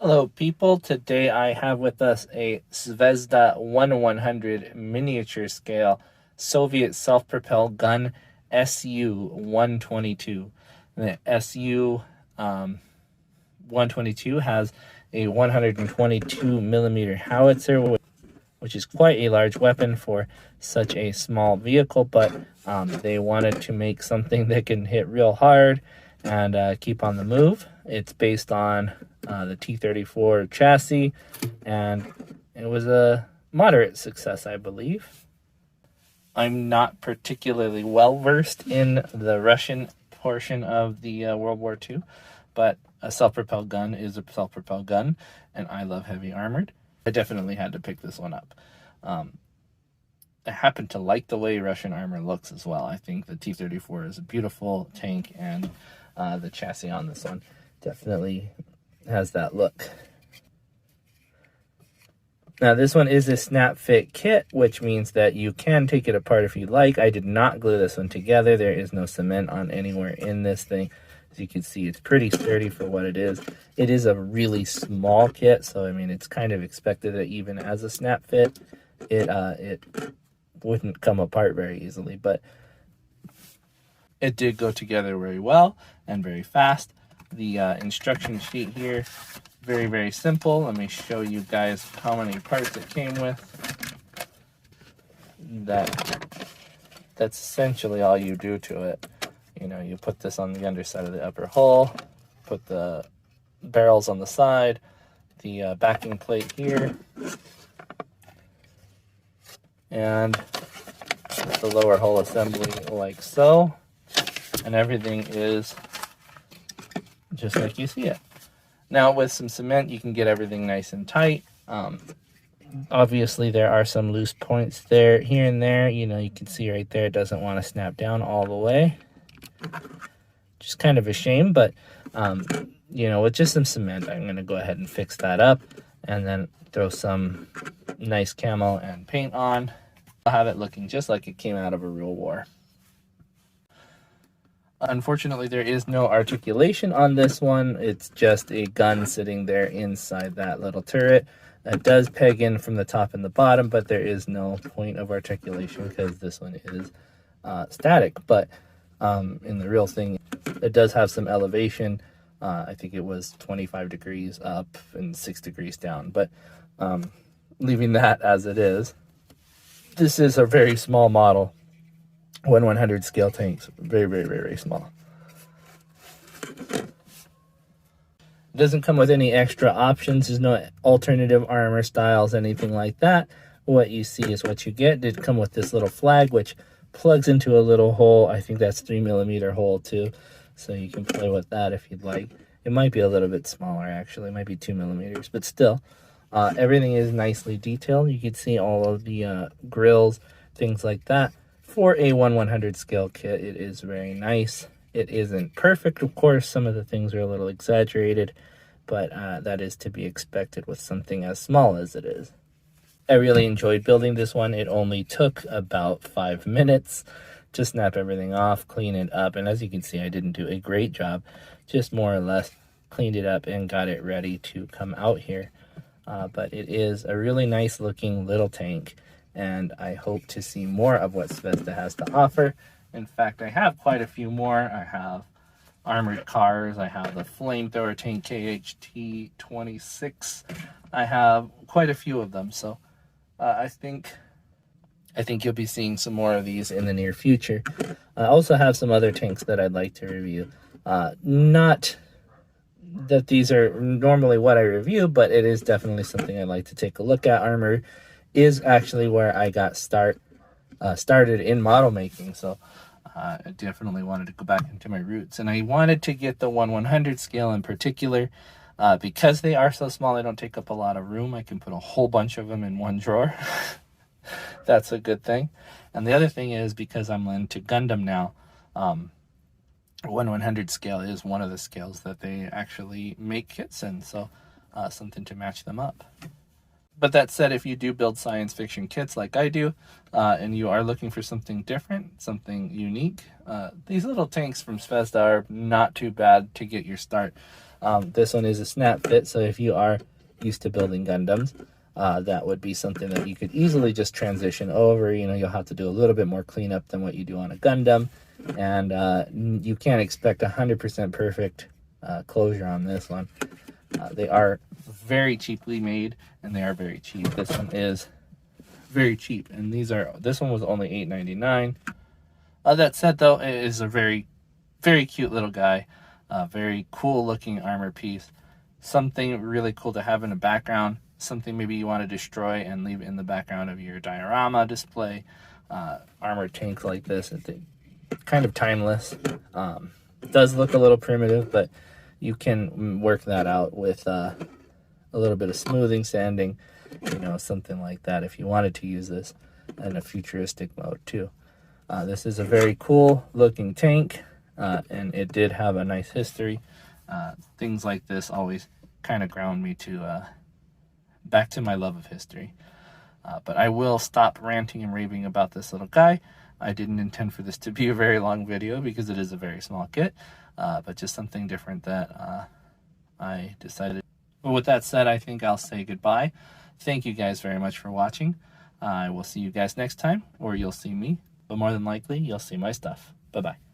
Hello people, today I have with us a Zvesda 1/100 miniature scale Soviet self-propelled gun SU-122. The SU-122 has a 122 millimeter howitzer, which is quite a large weapon for such a small vehicle, but they wanted to make something that can hit real hard and keep on the move. It's based on the T-34 chassis, and it was a moderate success, I believe. I'm not particularly well versed in the Russian portion of the World War II, but a self-propelled gun is a self-propelled gun, and I love heavy armored. I definitely had to pick this one up. I happen to like the way Russian armor looks as well. I think the T-34 is a beautiful tank, and the chassis on this one definitely has that look. Now this one is a snap fit kit, which means that you can take it apart if you like. I did not glue this one together. There is no cement on anywhere in this thing. As you can see, it's pretty sturdy for what it is. It is a really small kit, so I mean it's kind of expected that even as a snap fit, it wouldn't come apart very easily, but it did go together very well and very fast. The instruction sheet here, very, very simple. Let me show you guys how many parts it came with. That's essentially all you do to it. You know, you put this on the underside of the upper hull, put the barrels on the side, the backing plate here, and the lower hull assembly like so, and everything is just like you see it. Now with some cement you can get everything nice and tight. Obviously there are some loose points there, here and there. You know, you can see right there it doesn't want to snap down all the way, just kind of a shame, but you know, with just some cement I'm going to go ahead and fix that up and then throw some nice camo and paint on. I'll have it looking just like it came out of a real war. Unfortunately, there is no articulation on this one. It's just a gun sitting there inside that little turret. It does peg in from the top and the bottom, but there is no point of articulation because this one is static. But in the real thing, it does have some elevation. I think it was 25 degrees up and 6 degrees down. But leaving that as it is, this is a very small model. 1/100 scale tanks, very, very, very, very small. It doesn't come with any extra options. There's no alternative armor styles, anything like that. What you see is what you get. It did come with this little flag, which plugs into a little hole. I think that's 3mm hole too, so you can play with that if you'd like. It might be a little bit smaller actually, it might be 2mm, but still, everything is nicely detailed. You can see all of the grills, things like that. For a 1/100 scale kit, it is very nice. It isn't perfect, of course. Some of the things are a little exaggerated, but that is to be expected with something as small as it is. I really enjoyed building this one. It only took about 5 minutes to snap everything off, clean it up, and as you can see, I didn't do a great job. Just more or less cleaned it up and got it ready to come out here. But it is a really nice looking little tank, and I hope to see more of what Zvesda has to offer. In fact, I have quite a few more. I have armored cars, I have the flamethrower tank KHT-26. I have quite a few of them, so I think you'll be seeing some more of these in the near future. I also have some other tanks that I'd like to review. Not that these are normally what I review, but it is definitely something I'd like to take a look at. Armor is actually where I got started in model making, so I definitely wanted to go back into my roots, and I wanted to get the 1/100 scale in particular because they are so small. They don't take up a lot of room. I can put a whole bunch of them in one drawer. That's a good thing. And the other thing is, because I'm into Gundam now, 1/100 scale is one of the scales that they actually make kits in, so something to match them up. But that said, if you do build science fiction kits like I do, and you are looking for something different, something unique, these little tanks from Zvesda are not too bad to get your start. This one is a snap fit, so if you are used to building Gundams, that would be something that you could easily just transition over. You know, you'll have to do a little bit more cleanup than what you do on a Gundam, and you can't expect 100% perfect closure on this one. They are very cheaply made, and they are very cheap. This one is very cheap, and this one was only $8.99. That said, though, it is a very, very cute little guy. Very cool looking armor piece. Something really cool to have in the background. Something maybe you want to destroy and leave in the background of your diorama display. Armored tanks like this, it's kind of timeless. It does look a little primitive, but you can work that out with a little bit of smoothing, sanding, you know, something like that if you wanted to use this in a futuristic mode too. This is a very cool looking tank, and it did have a nice history. Things like this always kind of ground me to back to my love of history. But I will stop ranting and raving about this little guy. I didn't intend for this to be a very long video because it is a very small kit, but just something different that I decided. But with that said, I think I'll say goodbye. Thank you guys very much for watching. I will see you guys next time, or you'll see me, but more than likely, you'll see my stuff. Bye-bye.